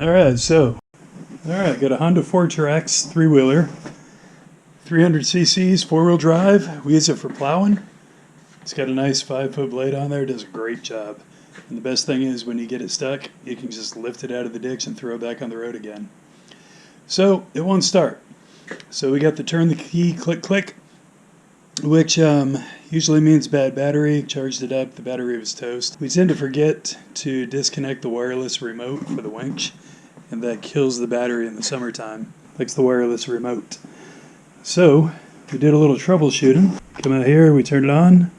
Alright, got a Honda Fourtrax three-wheeler, 300 cc's, four-wheel drive. We use it for plowing. It's got a nice 5-foot blade on there, it does a great job. And the best thing is when you get it stuck, you can just lift it out of the ditch and throw it back on the road again. So, it won't start. So we got the turn the key, click, click, which usually means bad battery. Charged it up, the battery was toast. We tend to forget to disconnect the wireless remote for the winch, and that kills the battery in the summertime. Likes the wireless remote. So we did a little troubleshooting. Come out here, we turned it on.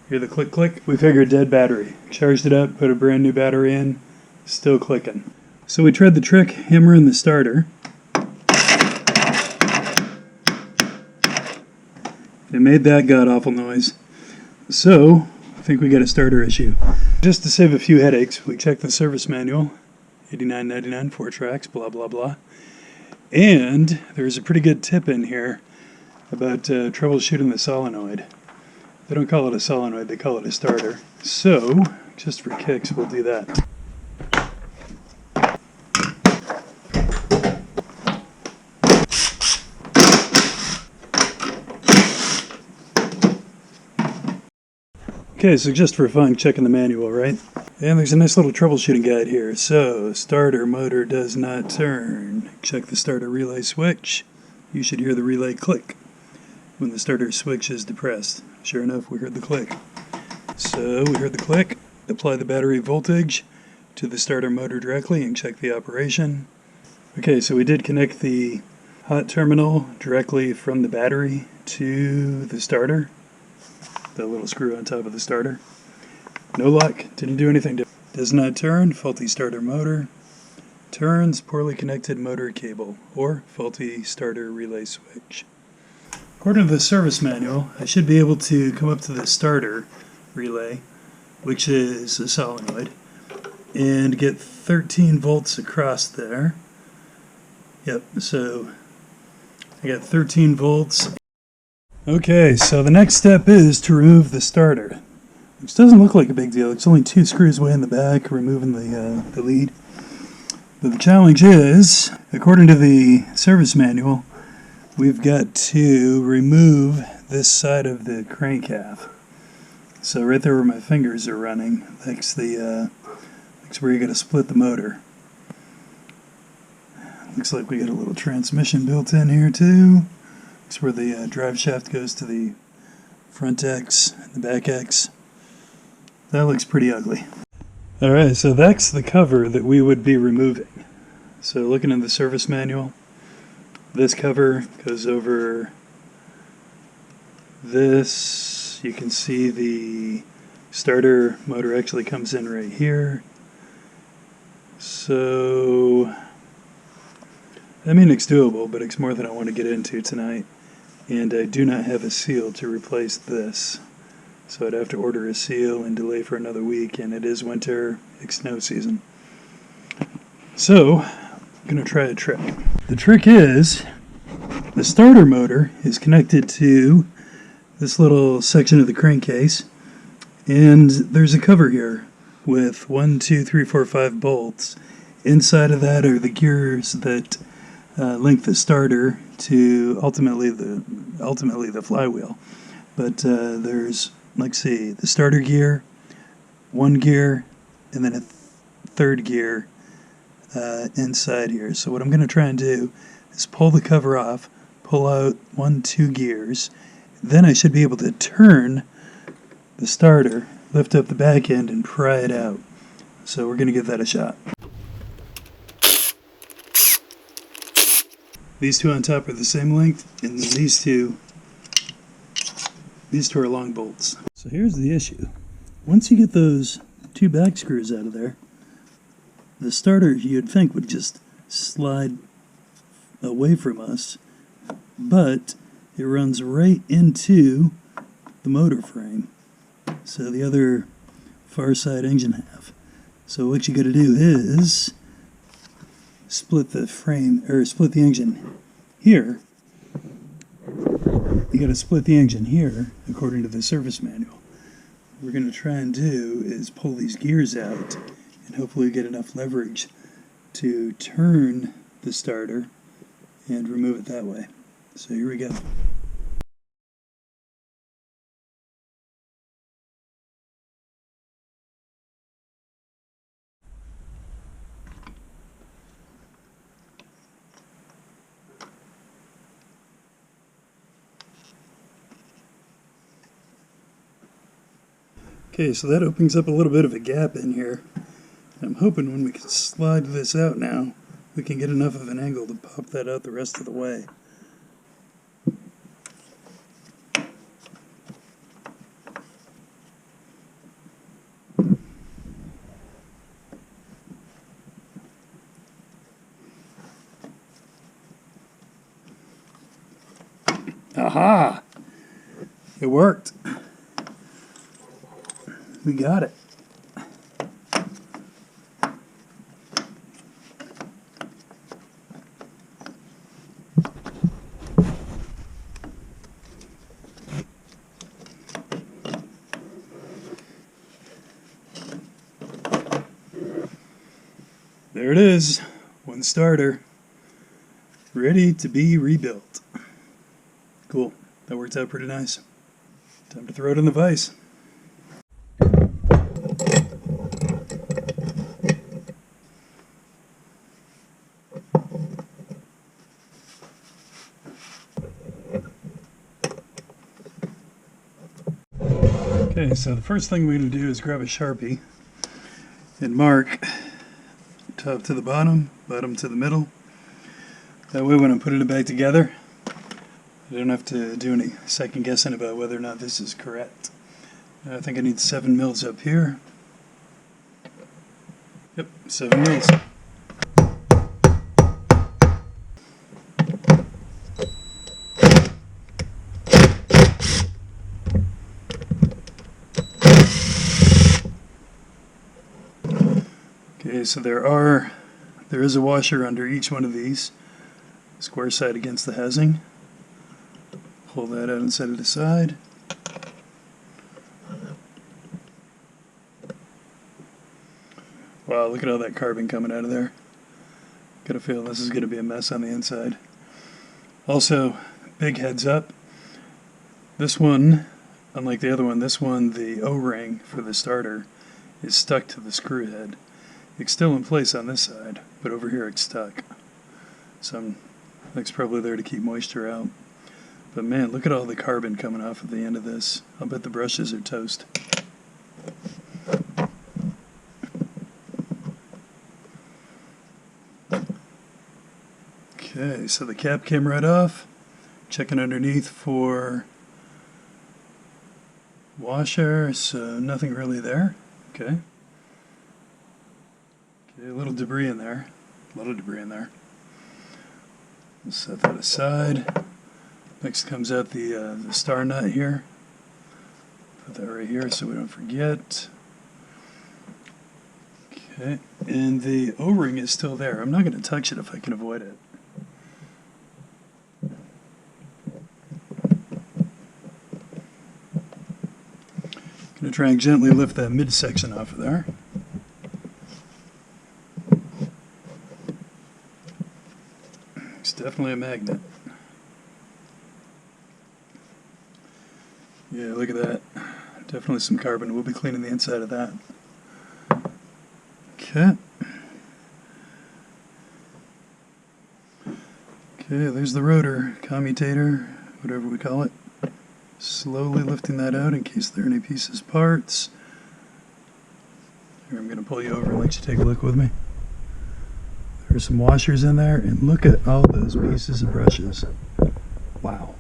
Hear the click click. We figured dead battery. Charged it up, put a brand new battery in, still clicking. So we tried the trick hammering the starter. It made that god-awful noise. So, I think we got a starter issue. Just to save a few headaches, we checked the service manual, $89.99 Fourtrax, blah blah blah. And there's a pretty good tip in here about troubleshooting the solenoid. They don't call it a solenoid, they call it a starter. So, just for kicks, we'll do that. Okay, so just for fun, checking the manual, right? And there's a nice little troubleshooting guide here. So, starter motor does not turn. Check the starter relay switch. You should hear the relay click when the starter switch is depressed. Sure enough, we heard the click. So, we heard the click. Apply the battery voltage to the starter motor directly and check the operation. Okay, so we did connect the hot terminal directly from the battery to the starter. The little screw on top of the starter. No luck, didn't do anything different. Does not turn, faulty starter motor. Turns, poorly connected motor cable, or faulty starter relay switch. According to the service manual, I should be able to come up to the starter relay, which is a solenoid, and get 13 volts across there. Yep, so I got 13 volts. Okay, so the next step is to remove the starter, which doesn't look like a big deal. It's only 2 screws way in the back, removing the lead. But the challenge is, according to the service manual, we've got to remove this side of the crank half. So right there where my fingers are running, that's where you got to split the motor. Looks like we got a little transmission built in here too. It's where the drive shaft goes to the front X and the back X. That looks pretty ugly. Alright, so that's the cover that we would be removing. So looking at the service manual, this cover goes over this. You can see the starter motor actually comes in right here. So, I mean, it's doable, but it's more than I want to get into tonight. And I do not have a seal to replace this. So I'd have to order a seal and delay for another week, and it is winter, it's snow season. So, I'm going to try a trick. The trick is, the starter motor is connected to this little section of the crankcase, and there's a cover here with 1, 2, 3, 4, 5 bolts. Inside of that are the gears that link the starter to ultimately the flywheel. But there's, let's see, the starter gear, 1 gear, and then a third gear inside here. So what I'm going to try and do is pull the cover off, pull out 1, 2 gears, then I should be able to turn the starter, lift up the back end, and pry it out. So we're going to give that a shot. These two on top are the same length, and then these two are long bolts. So here's the issue. Once you get those 2 back screws out of there, the starter, you'd think, would just slide away from us, but it runs right into the motor frame, so the other far side engine half. So what you got to do is split the frame, or split the engine here. You got to split the engine here according to the service manual. What we're going to try and do is pull these gears out and hopefully get enough leverage to turn the starter and remove it that way. So here we go. Okay, so that opens up a little bit of a gap in here. I'm hoping when we can slide this out now, we can get enough of an angle to pop that out the rest of the way. Aha! It worked. We got it. There it is, one starter, ready to be rebuilt. Cool, that worked out pretty nice. Time to throw it in the vise. Okay, so the first thing we're going to do is grab a Sharpie and mark top to the bottom, bottom to the middle. That way when I'm putting it back together, I don't have to do any second guessing about whether or not this is correct. I think I need 7 mils up here. Yep, 7 mils. Okay, so there is a washer under each one of these, square side against the housing. Pull that out and set it aside. Wow, look at all that carbon coming out of there. Got a feel this is going to be a mess on the inside. Also, big heads up, this one, unlike the other one, this one, the O-ring for the starter is stuck to the screw head. It's still in place on this side, but over here it's stuck. So it's probably there to keep moisture out. But man, look at all the carbon coming off at the end of this. I'll bet the brushes are toast. Okay, so the cap came right off. Checking underneath for washer, so nothing really there. Okay. Okay, a little debris in there. A lot of debris in there. Let's set that aside. Next comes out the star nut here. Put that right here so we don't forget. Okay, and the O-ring is still there. I'm not going to touch it if I can avoid it. Going to try and gently lift that midsection off of there. It's definitely a magnet. Yeah, look at that. Definitely some carbon. We'll be cleaning the inside of that. Okay. Okay, there's the rotor, commutator, whatever we call it. Slowly lifting that out in case there are any pieces, parts. Here, I'm going to pull you over and let you take a look with me. There's some washers in there, and look at all those pieces of brushes. Wow.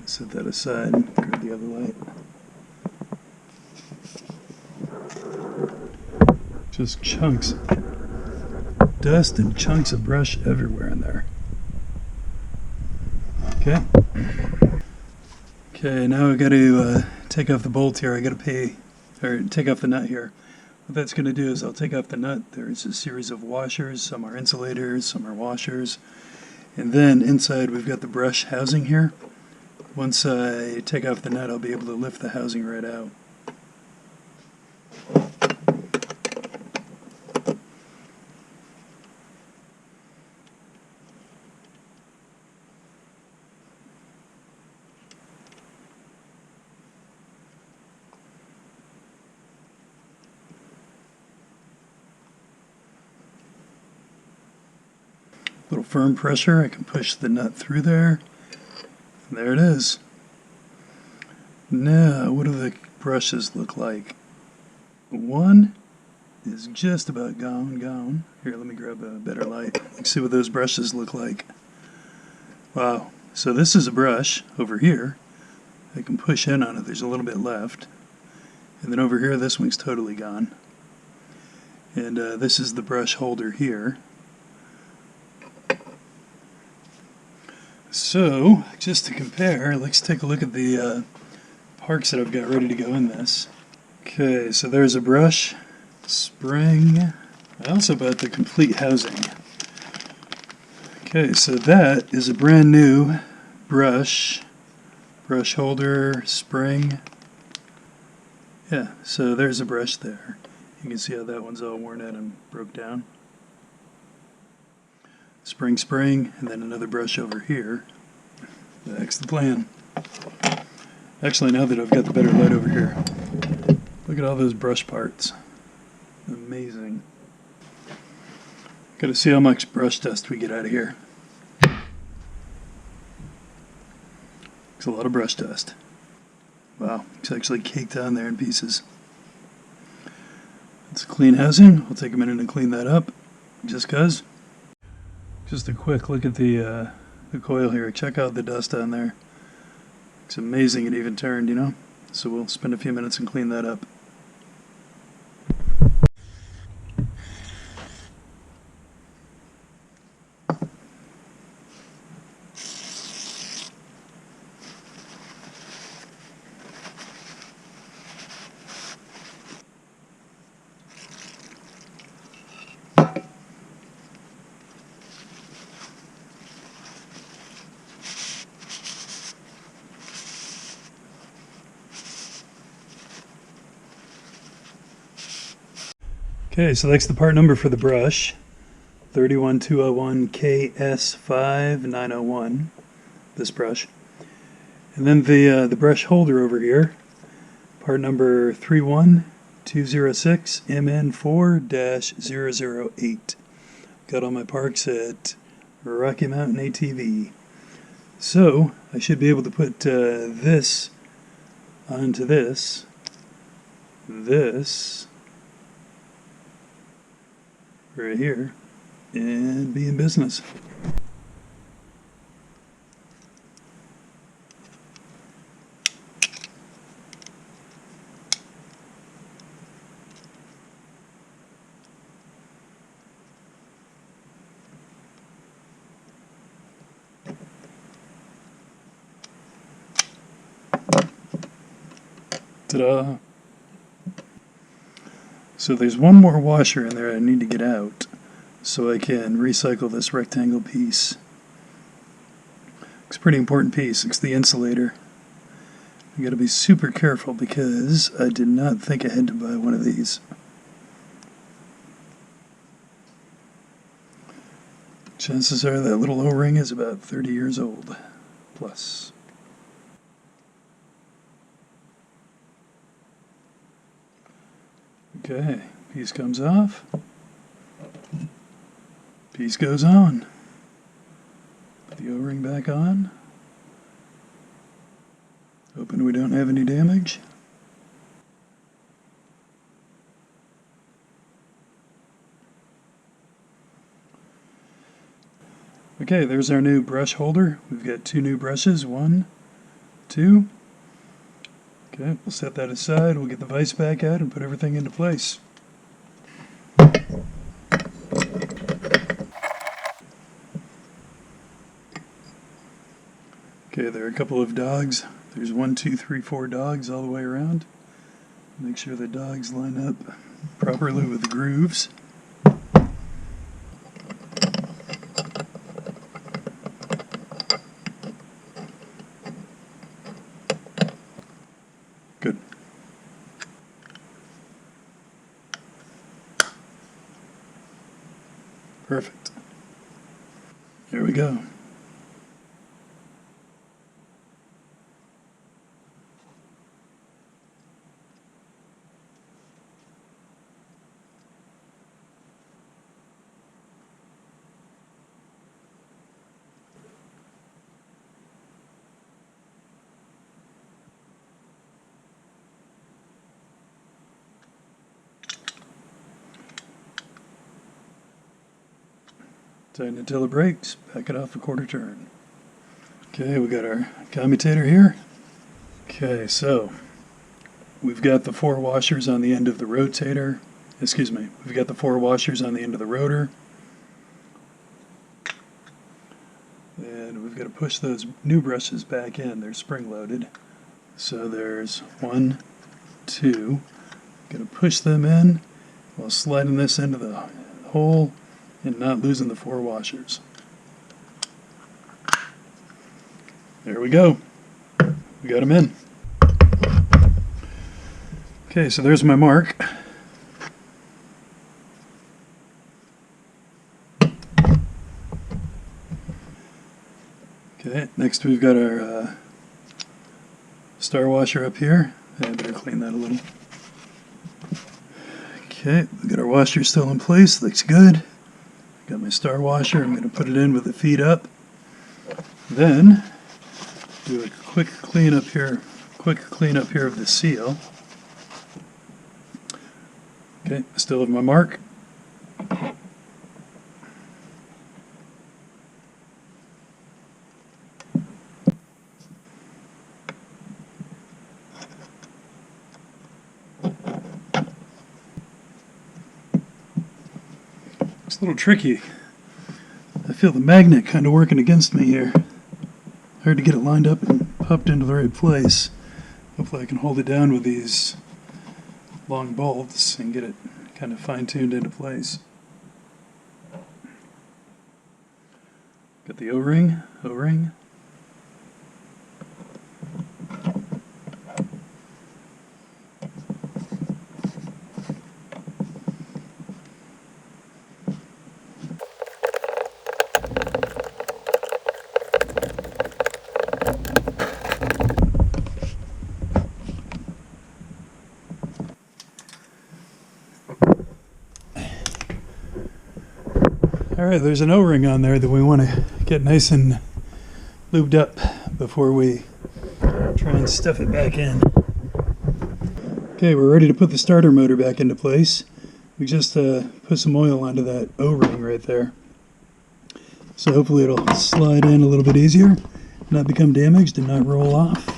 Set that aside and grab the other light. Just chunks, dust and chunks of brush everywhere in there. Okay. Okay, now I've got to take off the bolt here. I got to take off the nut here. What that's going to do is I'll take off the nut. There's a series of washers. Some are insulators, some are washers. And then inside we've got the brush housing here. Once I take off the nut, I'll be able to lift the housing right out. Little firm pressure, I can push the nut through there. And there it is. Now, what do the brushes look like? One is just about gone. Here, let me grab a better light. Let's see what those brushes look like. Wow. So this is a brush over here. I can push in on it. There's a little bit left. And then over here, this one's totally gone. And this is the brush holder here. So, just to compare, let's take a look at the parts that I've got ready to go in this. Okay, so there's a brush, spring. I also bought the complete housing. Okay, so that is a brand new brush holder, spring. Yeah, so there's a brush there. You can see how that one's all worn out and broke down. Spring, and then another brush over here. That's the plan. Actually, now that I've got the better light over here, look at all those brush parts. Amazing. Got to see how much brush dust we get out of here. It's a lot of brush dust. Wow, it's actually caked on there in pieces. It's a clean housing. I'll take a minute and clean that up, just cause. Just a quick look at the coil here. Check out the dust on there. It's amazing it even turned, you know? So we'll spend a few minutes and clean that up. Okay, so that's the part number for the brush, 31201KS5901, this brush. And then the brush holder over here, part number 31206MN4-008. Got all my parts at Rocky Mountain ATV. So, I should be able to put this onto this, right here, and be in business. Ta-da! So there's one more washer in there I need to get out so I can recycle this rectangle piece. It's a pretty important piece. It's the insulator. You got to be super careful because I did not think I had to buy one of these. Chances are that little O-ring is about 30 years old plus. Okay, piece comes off, piece goes on. Put the O-ring back on. Hoping we don't have any damage. Okay, there's our new brush holder. We've got two new brushes, 1, 2. Okay, we'll set that aside, we'll get the vise back out and put everything into place. Okay, there are a couple of dogs. There's 1, 2, 3, 4 dogs all the way around. Make sure the dogs line up properly with the grooves. Good. Perfect. Here we go. Tighten it till it breaks, back it off a quarter turn. Okay, we got our commutator here. Okay, so we've got the 4 washers on the end of the rotator. Excuse me, we've got the 4 washers on the end of the rotor. And we've got to push those new brushes back in. They're spring loaded. So there's 1, 2. Going to push them in while sliding this into the hole and not losing the 4 washers. There we go. We got them in. Okay, so there's my mark. Okay, next we've got our star washer up here. I better clean that a little. Okay, we got our washer still in place. Looks good. Got my star washer. I'm going to put it in with the feet up. Then do a quick clean up here of the seal. Okay, I still have my mark. It's a little tricky. I feel the magnet kind of working against me here. Hard to get it lined up and popped into the right place. Hopefully I can hold it down with these long bolts and get it kind of fine-tuned into place. Got the O-ring. Alright, there's an O-ring on there that we want to get nice and lubed up before we try and stuff it back in. Okay, we're ready to put the starter motor back into place. We just put some oil onto that O-ring right there. So hopefully it'll slide in a little bit easier, not become damaged and not roll off.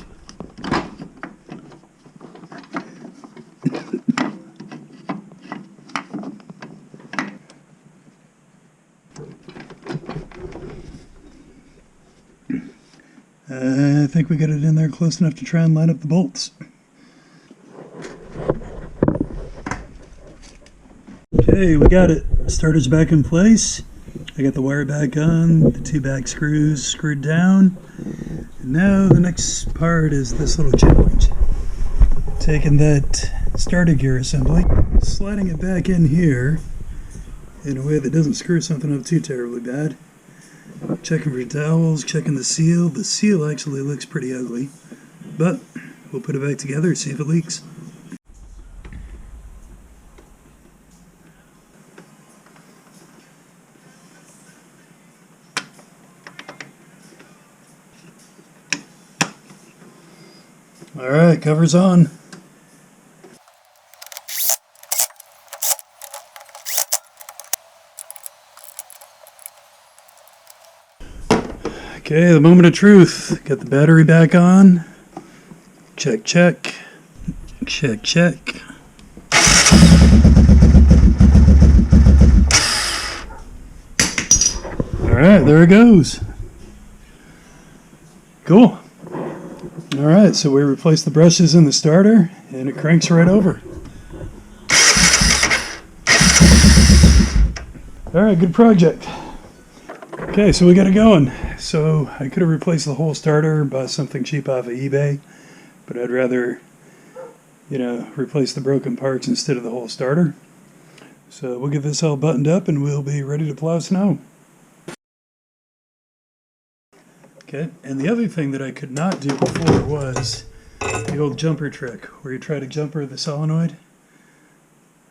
I think we got it in there close enough to try and line up the bolts. Okay, we got it. Starter's back in place. I got the wire back on, the 2 back screws screwed down. And now the next part is this little challenge. Taking that starter gear assembly, sliding it back in here in a way that doesn't screw something up too terribly bad. Checking for dowels, checking the seal. The seal actually looks pretty ugly, but we'll put it back together and see if it leaks. Alright, cover's on. Okay, the moment of truth. Got the battery back on. Check, check. Check, check. Alright, there it goes. Cool. Alright, so we replaced the brushes in the starter, and it cranks right over. Alright, good project. Okay, so we got it going. So I could have replaced the whole starter, bought something cheap off of eBay, but I'd rather, replace the broken parts instead of the whole starter. So we'll get this all buttoned up and we'll be ready to plow snow. Okay, and the other thing that I could not do before was the old jumper trick, where you try to jumper the solenoid.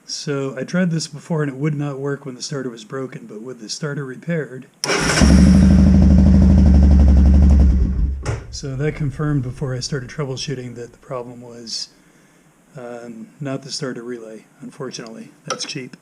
So I tried this before and it would not work when the starter was broken, but with the starter repaired, so that confirmed before I started troubleshooting that the problem was not the starter relay, unfortunately. That's cheap.